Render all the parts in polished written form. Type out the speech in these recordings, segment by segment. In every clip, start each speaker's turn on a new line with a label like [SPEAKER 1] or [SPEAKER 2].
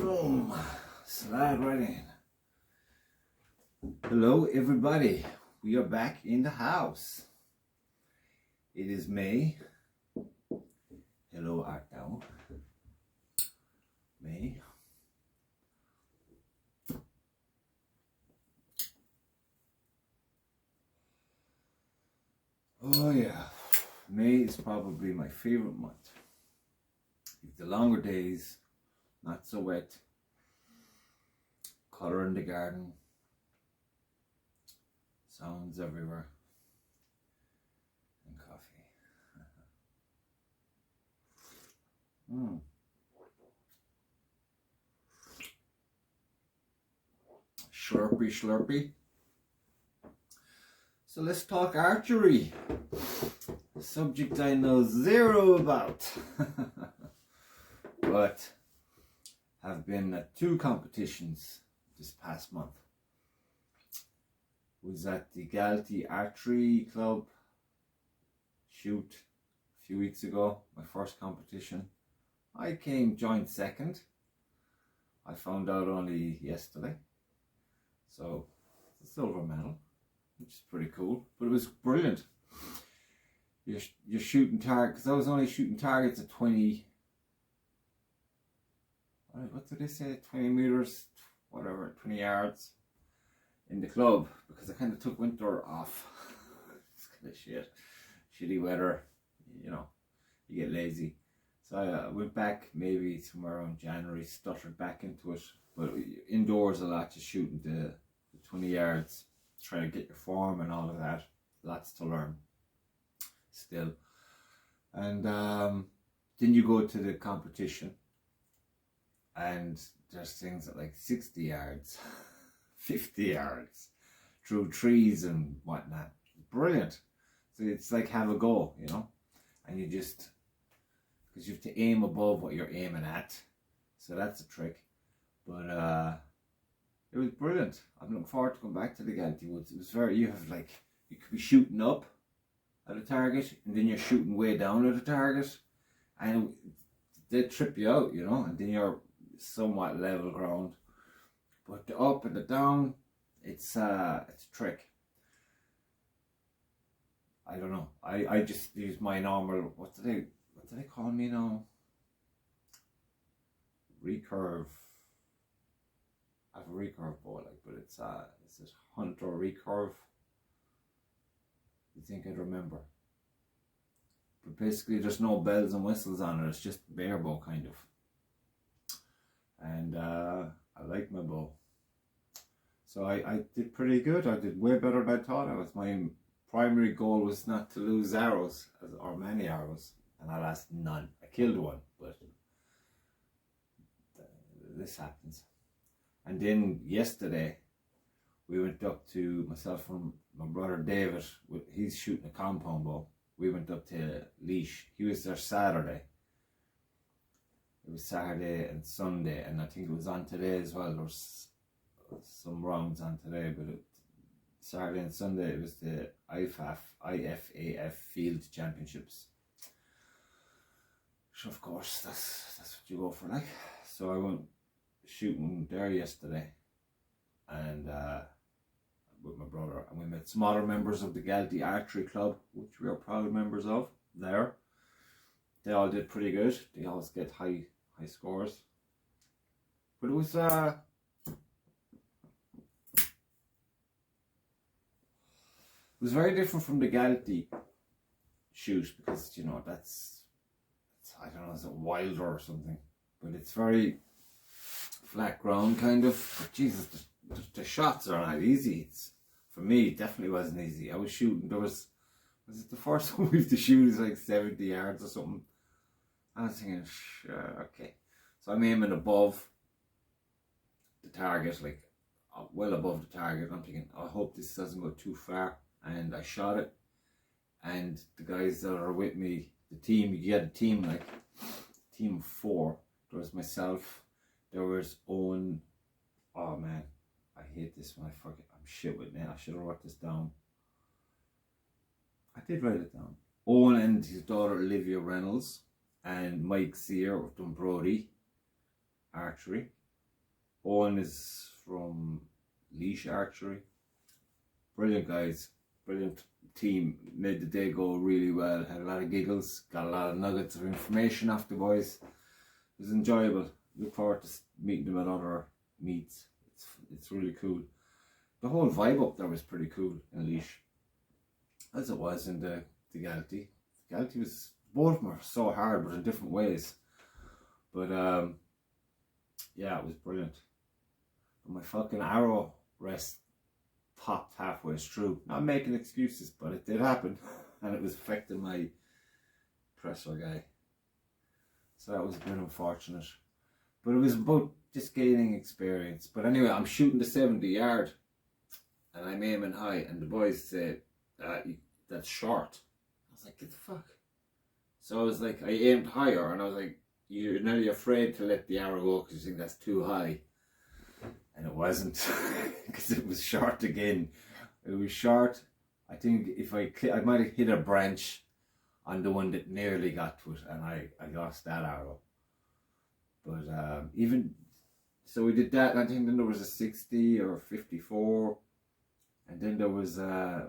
[SPEAKER 1] Boom. Slide right in. Hello everybody. We are back in the house. It is May. Hello Art now. May. Oh yeah. May is probably my favorite month. The longer days, not so wet, colour in the garden, sounds everywhere, and coffee. Slurpy, slurpy. So let's talk archery. A subject I know zero about. But have been at 2 competitions this past month. Was at the Galtee Archery Club shoot a few weeks ago, my first competition. I came joint second. I found out only yesterday. So it's a silver medal, which is pretty cool, but it was brilliant. You're shooting targets, because I was only shooting targets at 20, what did they say, 20 meters, whatever, 20 yards in the club, because I kind of took winter off. It's kind of shit, shitty weather, you know, you get lazy. So I went back maybe somewhere around January, stuttered back into it, but indoors a lot, just shooting the 20 yards, trying to get your form and all of that. Lots to learn still. And then you go to the competition, and there's things at like 60 yards, 50 yards, through trees and whatnot. Brilliant. So it's like have a go, you know, and you just, because you have to aim above what you're aiming at. So that's a trick. But it was brilliant. I'm looking forward to going back to the Galtee Woods. It was very, you have like, you could be shooting up at a target, and then you're shooting way down at a target, and they trip you out, you know, and then you're somewhat level ground. But the up and the down, it's a trick. I don't know. I just use my normal, what do they call me now? Recurve. I have a recurve bow, like, but it's it Hunter recurve. You think I'd remember? But basically, there's no bells and whistles on it. It's just bare bow kind of. And I like my bow. So I did pretty good. I did way better than I thought. My primary goal was not to lose arrows, or many arrows, and I lost none. I killed one, but this happens. And then yesterday, we went up to, myself and my brother David, he's shooting a compound bow. We went up to Laois. He was there Saturday. It was Saturday and Sunday, and I think it was on today as well. There was some rounds on today, but Saturday and Sunday it was the IFAF Field Championships. So of course that's what you go for, like. So I went shooting there yesterday, and with my brother, and we met some other members of the Galtee Archery Club, which we are proud members of there. They all did pretty good. They always get high scores. But it was very different from the Galtee shoot, because, you know, it's I don't know, is it wilder or something? But it's very flat ground kind of. But Jesus, the shots are not easy. For me, it definitely wasn't easy. I was shooting, was it the first one we have to shoot is like 70 yards or something? I was thinking, sure, okay. So I'm aiming above the target, like well above the target. I'm thinking, I hope this doesn't go too far. And I shot it. And the guys that are with me, the team, you get a team, like team of 4. There was myself, there was Owen. Oh man, I hate this one. I forget. I'm shit with it. I should have wrote this down. I did write it down. Owen and his daughter Olivia Reynolds, and Mike Sear of Dunbrody Archery, Owen is from Laois Archery. Brilliant guys, brilliant team. Made the day go really well. Had a lot of giggles, got a lot of nuggets of information off the boys. It was enjoyable. Look forward to meeting them at other meets. It's really cool. The whole vibe up there was pretty cool in Laois, as it was in the Galtee. Galtee was, both of them were so hard, but in different ways. But yeah, it was brilliant. But my fucking arrow rest popped halfway through. Not making excuses, but it did happen, and it was affecting my presser guy. So that was a bit unfortunate. But it was about just gaining experience. But anyway, I'm shooting the 70 yard, and I'm aiming high, and the boys said, that's short. I was like, get the fuck. So I was like, I aimed higher, and I was like, you're nearly afraid to let the arrow go because you think that's too high. And it wasn't, because it was short again. It was short. I think if I might have hit a branch on the one that nearly got to it, and I lost that arrow. But even, so we did that, and I think then there was a 60 or 54. And then there was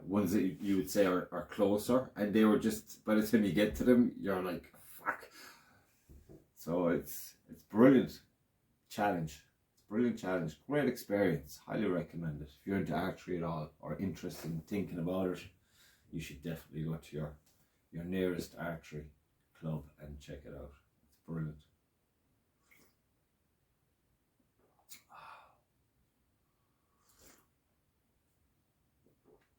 [SPEAKER 1] ones that you would say are closer, and they were just, by the time you get to them, you're like, fuck. So it's brilliant challenge. Brilliant challenge, great experience, highly recommend it. If you're into archery at all or interested in thinking about it, you should definitely go to your nearest archery club and check it out. It's brilliant.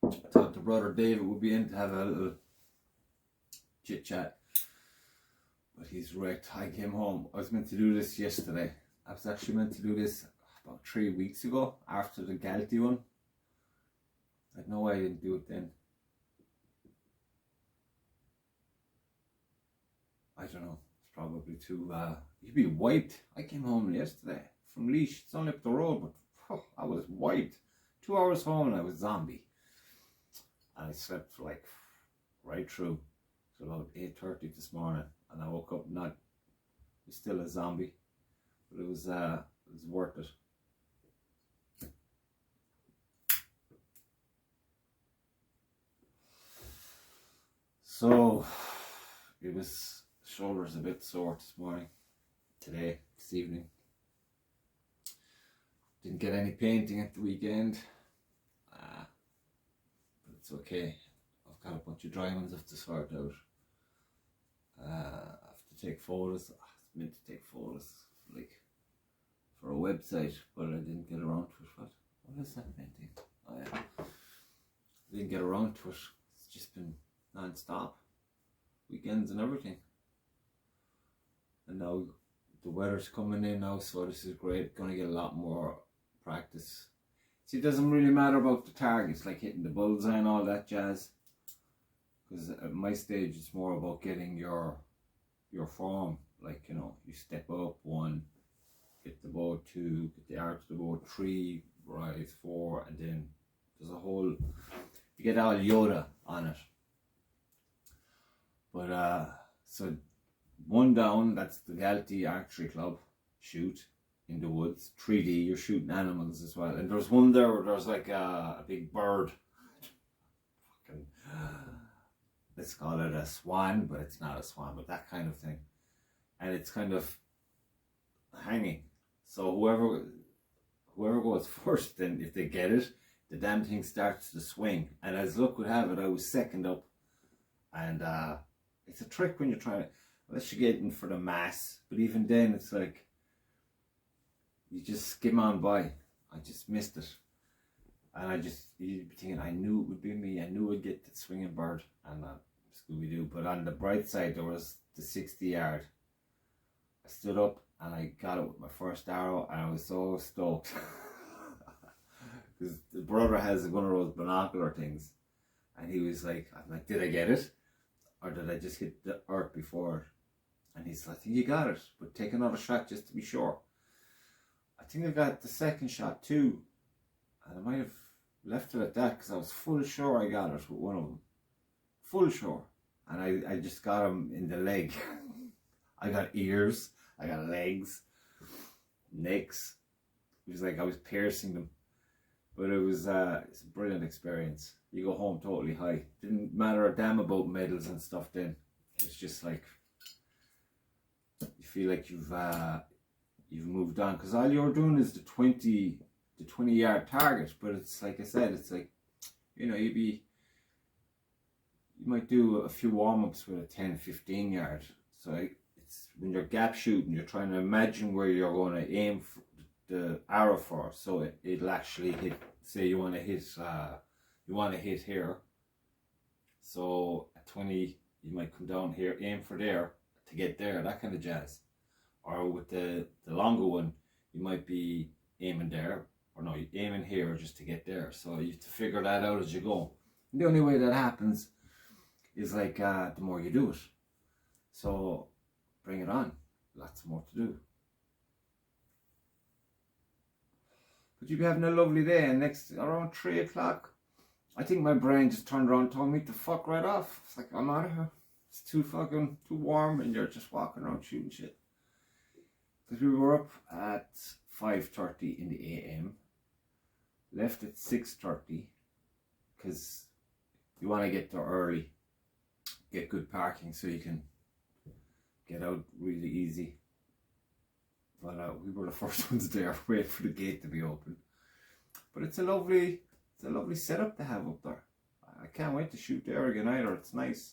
[SPEAKER 1] I thought the brother David would be in to have a little chit chat, but he's wrecked. I came home, I was meant to do this yesterday. I was actually meant to do this about 3 weeks ago after the Galtee one. I had no way I didn't do it then. I don't know, it's probably too, you'd be wiped. I came home yesterday from Laois, it's only up the road, but I was wiped. 2 hours home and I was zombie. And I slept for like right through to about 8:30 this morning, and I woke up still a zombie. But it was worth it. So it was, shoulders a bit sore this morning, this evening. Didn't get any painting at the weekend, but it's okay. I've got a bunch of dry ones I have to sort out. I have to take photos. I was meant to take photos like for a website, but I didn't get around to it. What is that painting? Oh yeah, I didn't get around to it. It's just been non-stop, weekends and everything. And now the weather's coming in now, so this is great. Gonna get a lot more practice. See, it doesn't really matter about the targets, like hitting the bullseye and all that jazz, because at my stage it's more about getting your form. Like, you know, you step up 1, get the bow 2, get the arrow to the bow 3, rise 4, and then there's a whole, you get all Yoda on it. But so 1 down, that's the Galtee Archery Club, shoot in the woods. 3D, you're shooting animals as well. And there's one there where there's like a big bird. Fucking, let's call it a swan, but it's not a swan, but that kind of thing. And it's kind of hanging. So whoever goes first, then if they get it, the damn thing starts to swing. And as luck would have it, I was second up. And it's a trick when you're trying to, unless you're getting for the mass. But even then, it's like, you just skim on by. I just missed it. And you'd be thinking, I knew it would be me. I knew I'd get the swinging bird. And Scooby-Doo. But on the bright side, there was the 60 yard. I stood up and I got it with my first arrow, and I was so stoked. Because the brother has one of those binocular things. And he was like, I'm like, did I get it? Or did I just hit the earth before it? And he's like, I think you got it, but take another shot just to be sure. I think I got the second shot too, and I might have left it at that because I was full sure I got it with one of them. Full sure. And I just got him in the leg. I got ears, I got legs, necks, it was like I was piercing them. But it's a brilliant experience. You go home totally high. Didn't matter a damn about medals and stuff then. It's just like, you feel like you've moved on. Because all you're doing is the 20 yard target. But it's like I said, it's like, you know, you might do a few warm-ups with a 10, 15 yard. So it's when you're gap shooting, you're trying to imagine where you're going to aim for the arrow for, so it'll actually hit. Say you want to hit here, so at 20 you might come down here, aim for there to get there, that kind of jazz. Or with the longer one, you might be aiming there, or no, you're aiming here just to get there. So you have to figure that out as you go. And the only way that happens is like the more you do it. So bring it on, lots more to do. But you'll be having a lovely day, and around 3 o'clock, I think my brain just turned around and told me to fuck right off. It's like, I'm out of here. It's too warm, and you're just walking around shooting shit. Because we were up at 5:30 in the AM, left at 6:30, because you want to get there early, get good parking so you can get out really easy. But we were the first ones there, waiting for the gate to be open. But it's a lovely setup to have up there. I can't wait to shoot there again either. It's nice.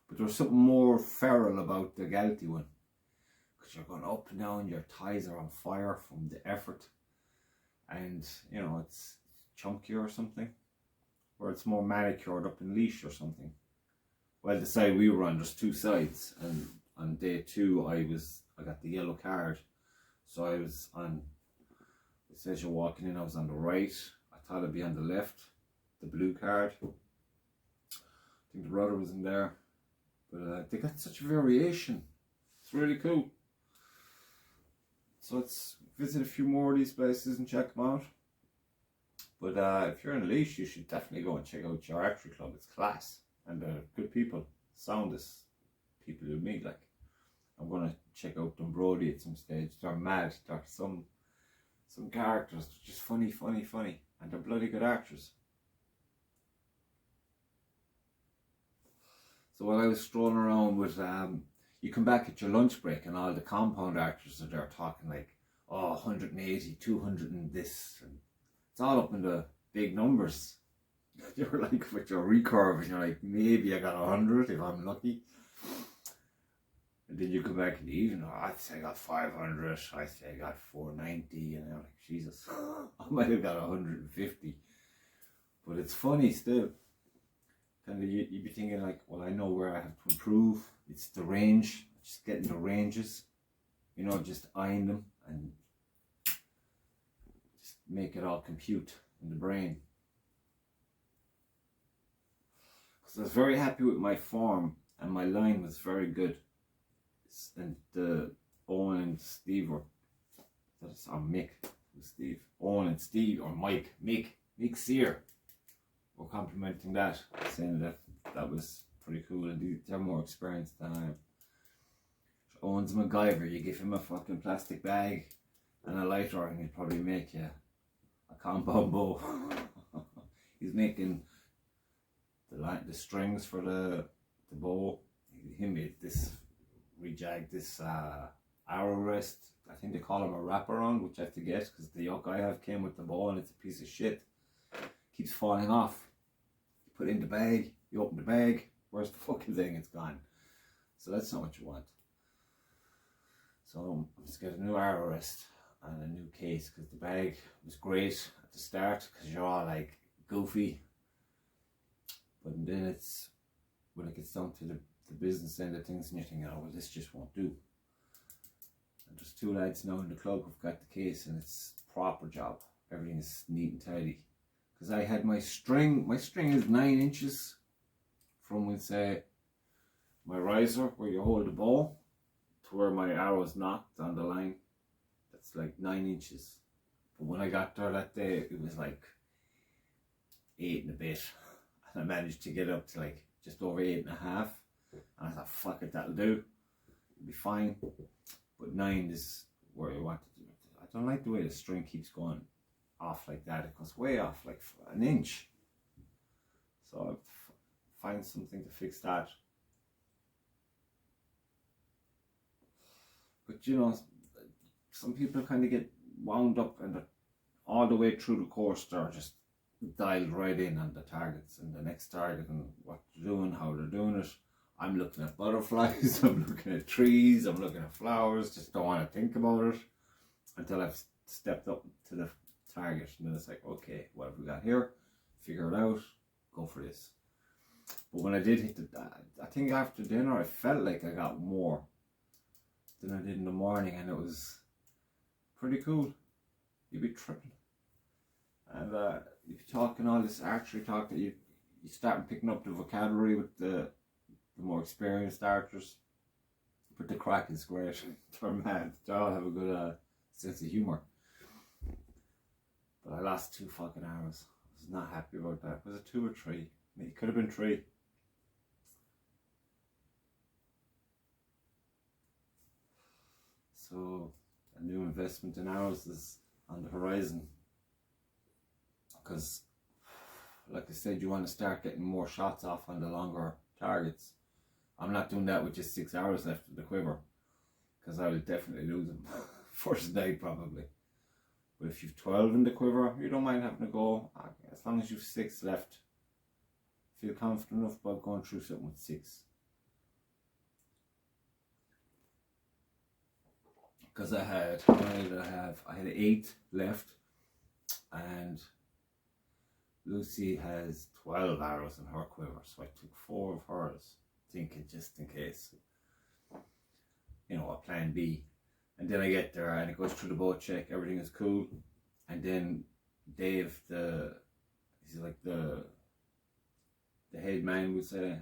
[SPEAKER 1] But there's something more feral about the Galtee one, because you're going up and down, your thighs are on fire from the effort, and you know it's chunkier or something, or it's more manicured up in leash or something. Well, the side we were on, there's two sides, and on day 2 I got the yellow card. So I was on, it says you're walking in, I was on the right. I thought I'd be on the left, the blue card. I think the rudder was in there. But they got such a variation. It's really cool. So let's visit a few more of these places and check them out. But if you're in Laois, you should definitely go and check out your archery club. It's class. And they're good people. Soundest people you meet, like. I'm gonna check out Brody at some stage. They're mad. They're some characters. They're just funny, and they're bloody good archers. So while I was strolling around with, you come back at your lunch break, and all the compound archers are there talking like, oh, 180, 200, and this, and it's all up in the big numbers. You're like with your recurve, and you're like, maybe I got 100 if I'm lucky. And then you come back in the evening, oh, I'd say I got 500, I'd say I got 490, and I'm like, Jesus, I might have got 150. But it's funny still. Kind of, you'd be thinking like, well, I know where I have to improve. It's the range, just getting the ranges, you know, just eyeing them and just make it all compute in the brain. Because I was very happy with my form, and my line was very good. And Owen and Steve or Mick, Steve, Owen and Steve, or Mick Sear were complimenting that, saying that was pretty cool, and they're more experienced than I am. Owen's MacGyver. You give him a fucking plastic bag and a lighter, and he'll probably make you a compound bow. He's making the strings for the bow. He made this. Rejag this arrow rest. I think they call them a wraparound, which I have to get because the yoke I have came with the ball and it's a piece of shit. Keeps falling off. You put it in the bag, you open the bag, where's the fucking thing? It's gone. So that's not what you want. So I'm just getting a new arrow rest and a new case, because the bag was great at the start because you're all like goofy, but then it's when it gets down to the business end of things, and you're thinking, oh well, this just won't do. And there's 2 lads now in the club who've got the case, and it's a proper job. Everything is neat and tidy. Because I had my string is 9 inches from, we'll say, my riser where you hold the bow to where my arrow is knocked on the line. That's like 9 inches. But when I got there that day, it was like 8 and a bit, and I managed to get up to like just over 8.5. And I thought, fuck it, that'll do. It'll be fine. But 9 is where I want to do it. I don't like the way the string keeps going off like that. It goes way off, like an inch. So I'll find something to fix that. But you know, some people kind of get wound up, and all the way through the course they're just dialed right in on the targets and the next target and what they're doing, how they're doing it. I'm looking at butterflies, I'm looking at trees, I'm looking at flowers, just don't want to think about it until I've stepped up to the target. And then it's like, okay, what have we got here? Figure it out, go for this. But when I did hit I think after dinner I felt like I got more than I did in the morning, and it was pretty cool. You'd be tripping. And you'd be talking all this archery talk that you start picking up the vocabulary with the more experienced archers. But the crack is great. They're mad. They all have a good sense of humour. But I lost 2 fucking hours. I was not happy about that. Was it 2 or 3? It could have been 3. So a new investment in hours is on the horizon. Because, like I said, you want to start getting more shots off on the longer targets. I'm not doing that with just 6 hours left of the quiver, because I will definitely lose them first day probably. But if you've 12 in the quiver, you don't mind having to go, as long as you've 6 left. Feel confident enough about going through something with 6. Because I had 8 left, and Lucy has 12 arrows in her quiver, so I took 4 of hers, thinking just in case, you know, a plan B. And then I get there and it goes through the boat check, everything is cool, and then Dave, he's like the head man, would say,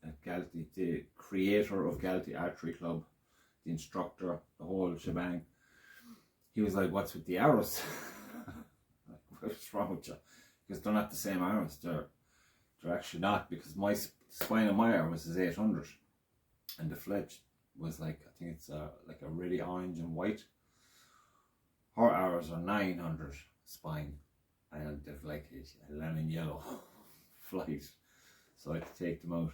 [SPEAKER 1] at Galtee, the creator of Galtee Archery Club, the instructor, the whole shebang. He was like, "What's with the arrows?" Like, what's wrong with you? Because they're not the same arrows. They're actually not, because my spine of my arrows is 800, and the fletch was like, I think it's like a really orange and white. Her arrows are 900 spine, and they've like a lemon yellow flight. So I had to take them out.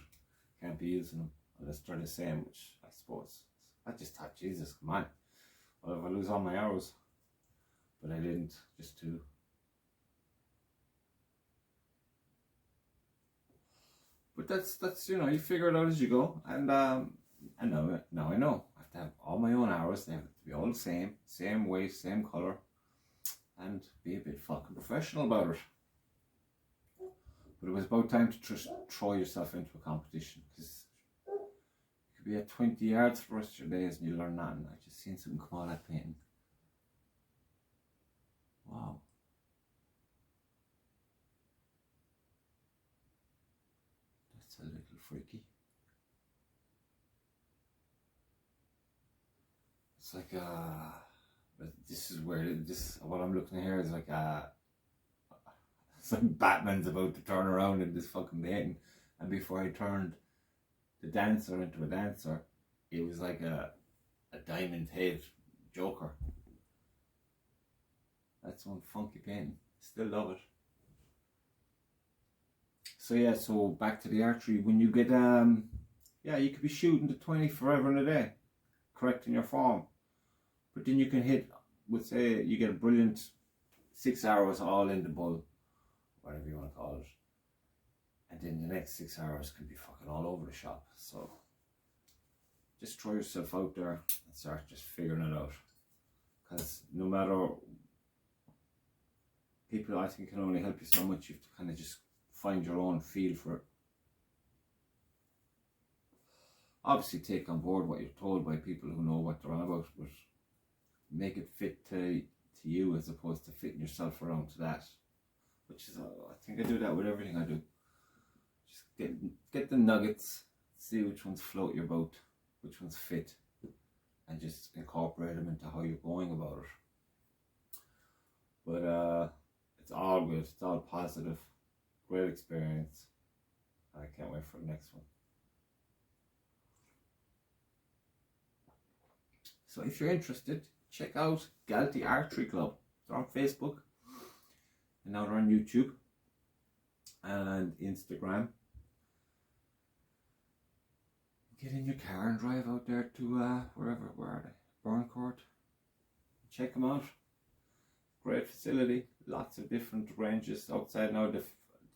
[SPEAKER 1] Can't be using them unless they're the same, which I suppose. I just thought, Jesus, come on. What if I lose all my arrows? But I didn't, just 2. But that's you know, you figure it out as you go. And now I know. I have to have all my own arrows. They have to be all the same weight, same colour, and be a bit fucking professional about it. But it was about time to throw yourself into a competition, because you could be at 20 yards for the rest of your days and you learn nothing. I just seen something come out of that painting. Wow. That's a little freaky. It's like but this is where what I'm looking at here is like it's like Batman's about to turn around in this fucking painting, and before I turned the dancer into a dancer, it was like a diamond head Joker. That's one funky painting. Still love it. So yeah, so back to the archery. When you get yeah, you could be shooting to 20 forever and a day, correcting your form, but then you can hit with, say, you get a brilliant 6 hours all in the bull, whatever you want to call it, and then the next 6 hours can be fucking all over the shop. So just throw yourself out there and start just figuring it out, because no matter, people, I think, can only help you so much. You have to kind of just find your own feel for it. Obviously take on board what you're told by people who know what they're on about, but make it fit to you, as opposed to fitting yourself around to that. Which is, I think I do that with everything I do. Just get the nuggets, see which ones float your boat, which ones fit, and just incorporate them into how you're going about it. But it's all good, it's all positive, great experience. I can't wait for the next one. So if you're interested, check out Galtee Archery Club. They're on Facebook, and now they're on YouTube and Instagram. Get in your car and drive out there to where are they? Burncourt. Check them out. Great facility. Lots of different ranges outside now. They've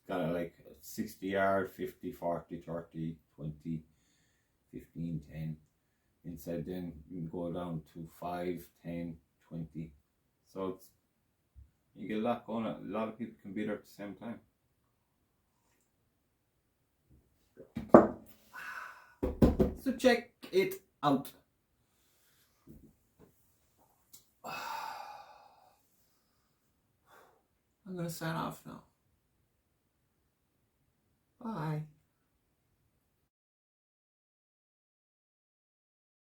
[SPEAKER 1] got a, like 60 yard, 50, 40, 30, 20, 15, 10. Inside then you can go down to 5, 10, 20. So it's, you get a lot going on. A lot of people can be there at the same time. So check it out. I'm going to sign off now. Bye.